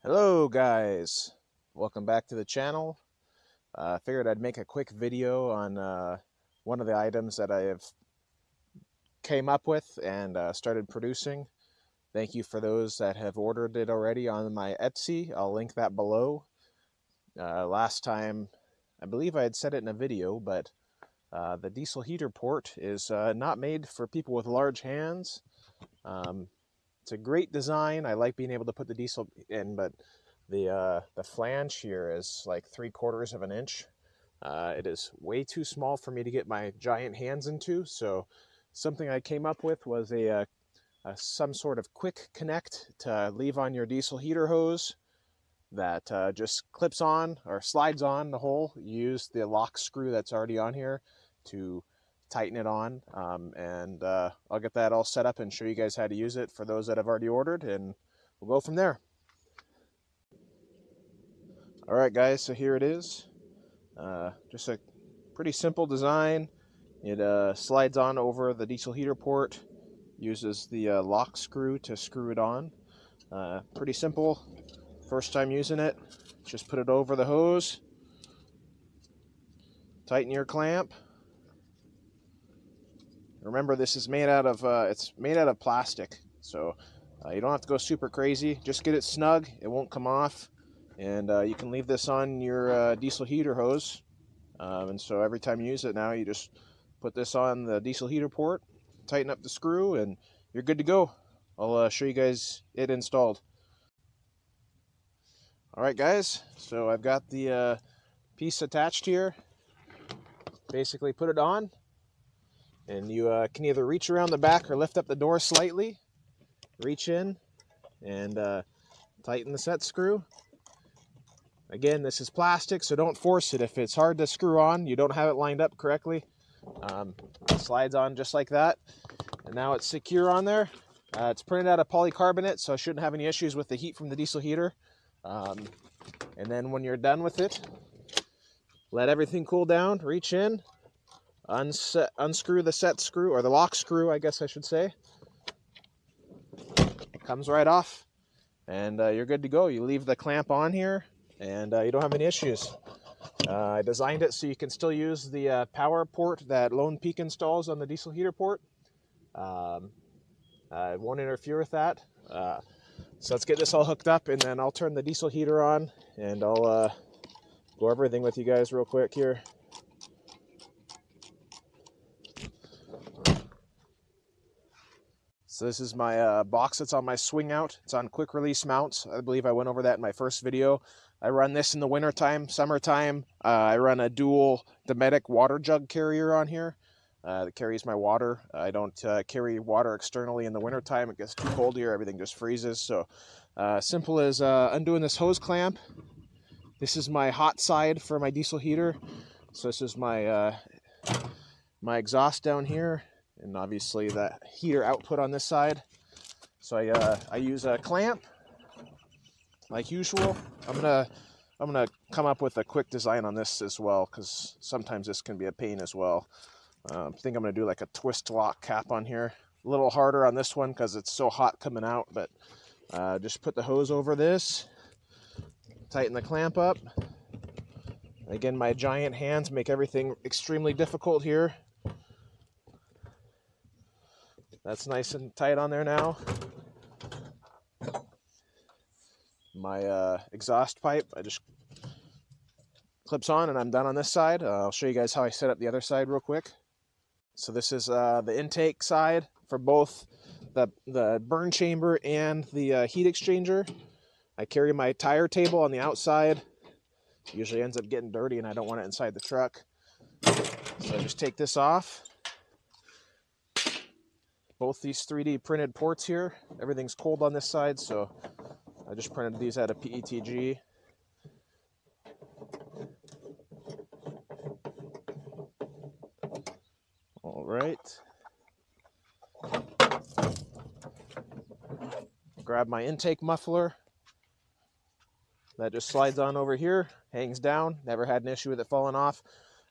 Hello guys, welcome back to the channel. I figured I'd make a quick video on one of the items that I have came up with and started producing. Thank you for those that have ordered it already on my Etsy. I'll link that below. Last time, I believe I had said it in a video, but the diesel heater port is not made for people with large hands. It's a great design. I like being able to put the diesel in, but the flange here is like 3/4 of an inch. It is way too small for me to get my giant hands into. So something I came up with was some sort of quick connect to leave on your diesel heater hose that just clips on or slides on the hole. You use the lock screw that's already on here to tighten it on, and I'll get that all set up and show you guys how to use it for those that have already ordered, and we'll go from there. Alright guys, so here it is. Just a pretty simple design. It slides on over the diesel heater port, uses the lock screw to screw it on. Pretty simple. First time using it, just put it over the hose, tighten your clamp. Remember, this is made out of it's made out of plastic, so you don't have to go super crazy. Just get it snug, it won't come off, and you can leave this on your diesel heater hose. And so every time you use it now, you just put this on the diesel heater port, tighten up the screw, and you're good to go. I'll show you guys it installed. Alright guys, so I've got the piece attached here. Basically put it on, and you can either reach around the back or lift up the door slightly, reach in, and tighten the set screw. Again, this is plastic, so don't force it. If it's hard to screw on, you don't have it lined up correctly, it slides on just like that. And now it's secure on there. It's printed out of polycarbonate, so I shouldn't have any issues with the heat from the diesel heater. And then when you're done with it, let everything cool down, reach in, unscrew the set screw, or the lock screw, I guess I should say. It comes right off, and you're good to go. You leave the clamp on here, and you don't have any issues. I designed it so you can still use the power port that Lone Peak installs on the diesel heater port. I won't interfere with that. So let's get this all hooked up, and then I'll turn the diesel heater on, and I'll go over everything with you guys real quick here. So this is my box that's on my swing out. It's on quick release mounts. I believe I went over that in my first video. I run this in the wintertime, summertime. I run a dual Dometic water jug carrier on here that carries my water. I don't carry water externally in the wintertime. It gets too cold here, everything just freezes. So simple as undoing this hose clamp. This is my hot side for my diesel heater. So this is my my exhaust down here, and obviously the heater output on this side. So I use a clamp like usual. I'm gonna come up with a quick design on this as well, because sometimes this can be a pain as well. I think I'm gonna do like a twist lock cap on here. A little harder on this one because it's so hot coming out, but just put the hose over this, tighten the clamp up. Again, my giant hands make everything extremely difficult here. That's nice and tight on there now. My exhaust pipe, I just clips on, and I'm done on this side. I'll show you guys how I set up the other side real quick. So this is the intake side for both the burn chamber and the heat exchanger. I carry my tire table on the outside. It usually ends up getting dirty, and I don't want it inside the truck. So I just take this off. Both these 3D printed ports here, everything's cold on this side, so I just printed these out of PETG. All right. Grab my intake muffler. That just slides on over here, hangs down. Never had an issue with it falling off.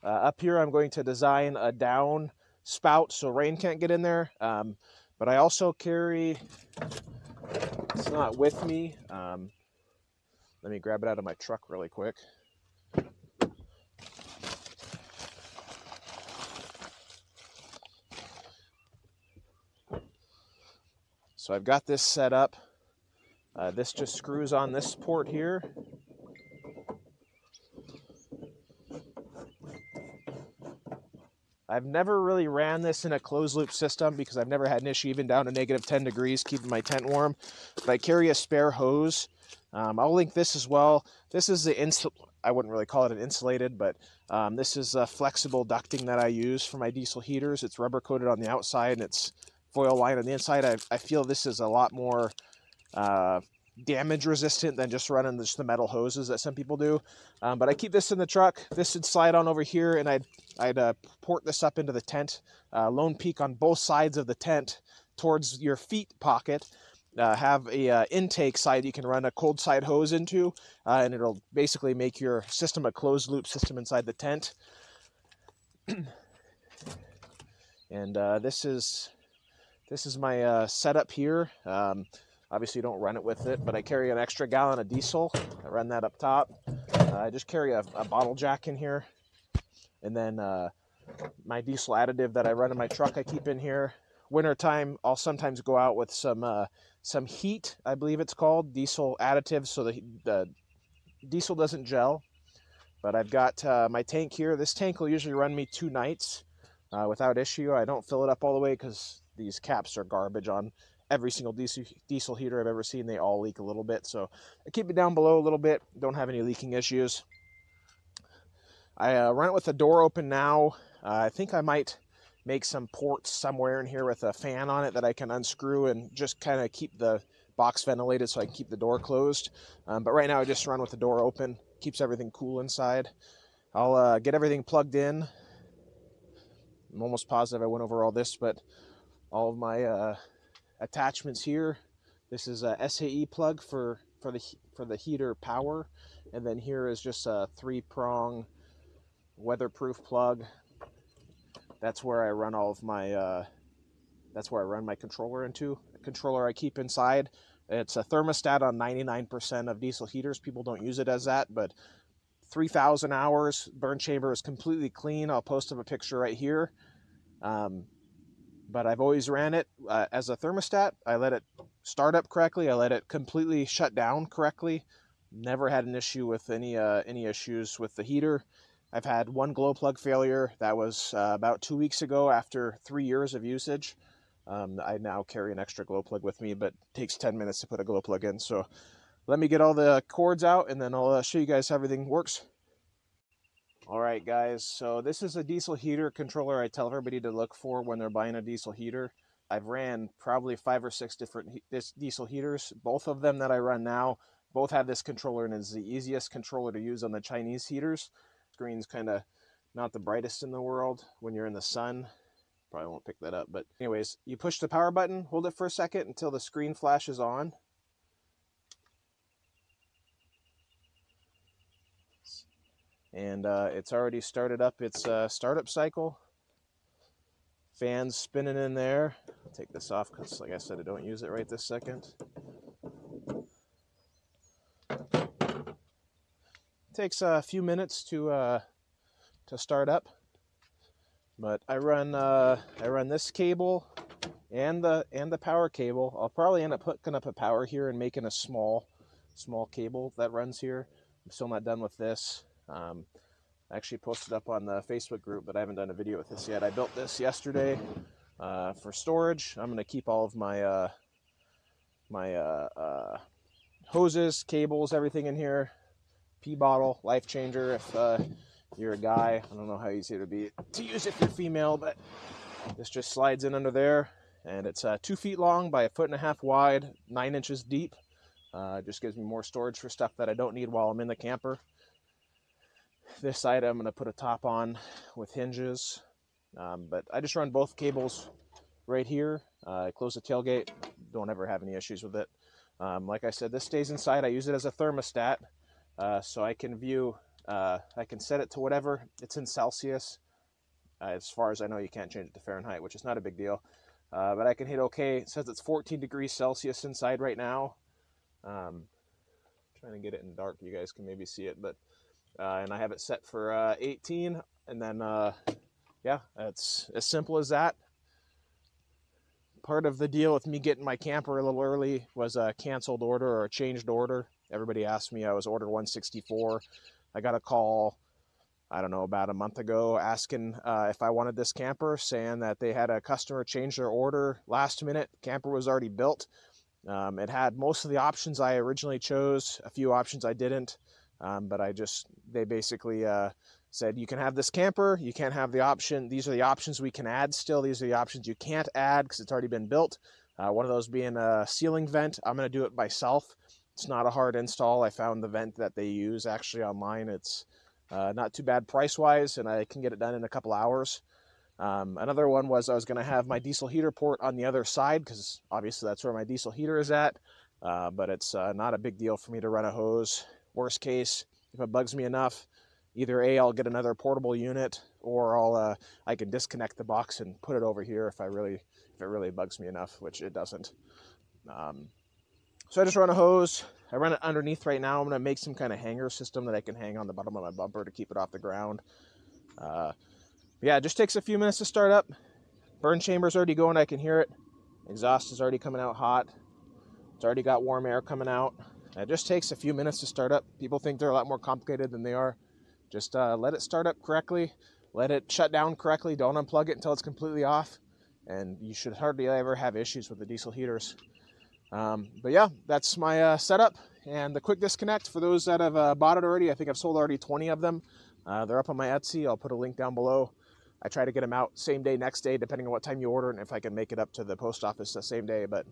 Up here, I'm going to design a down spout so rain can't get in there. But I also carry, it's not with me, Let me grab it out of my truck really quick. So I've got this set up. This just screws on this port here. I've never really ran this in a closed loop system because I've never had an issue even down to negative 10 degrees keeping my tent warm. But I carry a spare hose. I'll link this as well. This is the I wouldn't really call it an insulated, but this is a flexible ducting that I use for my diesel heaters. It's rubber coated on the outside and it's foil lined on the inside. I feel this is a lot more damage resistant than just running just the metal hoses that some people do. But I keep this in the truck. This would slide on over here, and I'd port this up into the tent. Lone peak on both sides of the tent towards your feet pocket. Have a intake side you can run a cold side hose into, and it'll basically make your system a closed loop system inside the tent. And this is my setup here. Obviously, don't run it with it, but I carry an extra gallon of diesel. I run that up top. I just carry a bottle jack in here. And then my diesel additive that I run in my truck I keep in here. Wintertime, I'll sometimes go out with some heat, I believe it's called, diesel additive, so the diesel doesn't gel. But I've got my tank here. This tank will usually run me 2 nights without issue. I don't fill it up all the way because these caps are garbage on every single diesel heater I've ever seen. They all leak a little bit, so I keep it down below a little bit. Don't have any leaking issues. I run it with the door open now. I think I might make some ports somewhere in here with a fan on it that I can unscrew and just kind of keep the box ventilated so I can keep the door closed. But right now I just run with the door open. Keeps everything cool inside. I'll get everything plugged in. I'm almost positive I went over all this, but all of my attachments here. This is a SAE plug for the heater power, and then here is just a 3-prong weatherproof plug. That's where I run all of my that's where I run my controller into. The controller I keep inside. It's a thermostat on 99% of diesel heaters. People don't use it as that, but 3,000 hours. Burn chamber is completely clean. I'll post up a picture right here. But I've always ran it as a thermostat. I let it start up correctly. I let it completely shut down correctly. Never had an issue with any issues with the heater. I've had 1 glow plug failure. That was about 2 weeks ago after 3 years of usage. I now carry an extra glow plug with me, but it takes 10 minutes to put a glow plug in. So let me get all the cords out and then I'll show you guys how everything works. All right, guys, so this is a diesel heater controller I tell everybody to look for when they're buying a diesel heater. I've ran probably 5 or 6 different diesel heaters. Both of them that I run now, both have this controller, and it's the easiest controller to use on the Chinese heaters. Screen's kind of not the brightest in the world when you're in the sun. Probably won't pick that up, but anyways, you push the power button, hold it for a second until the screen flashes on. And it's already started up its startup cycle. Fans spinning in there. I'll take this off because, like I said, I don't use it right this second. Takes a few minutes to start up, but I run this cable and the power cable. I'll probably end up hooking up a power here and making a small cable that runs here. I'm still not done with this. I actually posted up on the Facebook group, but I haven't done a video with this yet. I built this yesterday for storage. I'm going to keep all of my hoses, cables, everything in here. Pee bottle, life changer if you're a guy. I don't know how easy it would be to use if you're female, but this just slides in under there, and it's 2 feet long by 1.5 feet wide, 9 inches deep. Just gives me more storage for stuff that I don't need while I'm in the camper. This side I'm going to put a top on with hinges, but I just run both cables right here. I close the tailgate, don't ever have any issues with it. Like I said, this stays inside. I use it as a thermostat, so I can view, I can set it to whatever. It's in Celsius. As far as I know, you can't change it to Fahrenheit, which is not a big deal. But I can hit OK. It says it's 14 degrees Celsius inside right now. trying to get it in dark. You guys can maybe see it, but and I have it set for 18, and then yeah, it's as simple as that. Part of the deal with me getting my camper a little early was a canceled order or a changed order. Everybody asked me, I was order 164. I got a call, I don't know, about a month ago asking if I wanted this camper, saying that they had a customer change their order last minute. Camper was already built. It had most of the options I originally chose, a few options I didn't, but they basically said, you can have this camper, you can't have the option, these are the options we can add still, these are the options you can't add because it's already been built. One of those being a ceiling vent. I'm going to do it myself. It's not a hard install. I found the vent that they use actually online. It's not too bad price-wise, and I can get it done in a couple hours. Another one was I was going to have my diesel heater port on the other side because obviously that's where my diesel heater is at, but it's not a big deal for me to run a hose. Worst case, if it bugs me enough, either A, I'll get another portable unit, or I can disconnect the box and put it over here if it really bugs me enough, which it doesn't. So I just run a hose. I run it underneath right now. I'm going to make some kind of hanger system that I can hang on the bottom of my bumper to keep it off the ground. Yeah, it just takes a few minutes to start up. Burn chamber's already going, I can hear it. Exhaust is already coming out hot. It's already got warm air coming out. It just takes a few minutes to start up. People think they're a lot more complicated than they are. Just let it start up correctly, let it shut down correctly, don't unplug it until it's completely off, and you should hardly ever have issues with the diesel heaters. But yeah, that's my setup and the quick disconnect. For those that have bought it already, I think I've sold already 20 of them. They're up on my Etsy. I'll put a link down below. I try to get them out same day, next day, depending on what time you order and if I can make it up to the post office the same day. But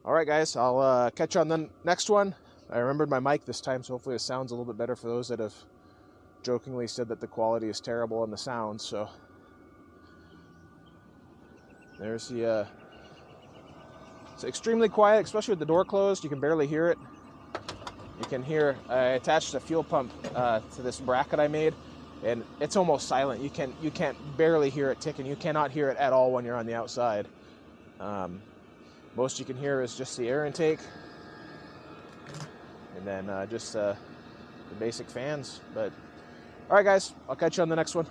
all right, guys, I'll catch you on the next one. I remembered my mic this time, so hopefully it sounds a little bit better for those that have jokingly said that the quality is terrible in the sound. So there's the it's extremely quiet, especially with the door closed. You can barely hear it. You can hear I attached a fuel pump to this bracket I made, and it's almost silent. You can't barely hear it ticking. You cannot hear it at all when you're on the outside. Most you can hear is just the air intake, and then just the basic fans. But all right, guys, I'll catch you on the next one.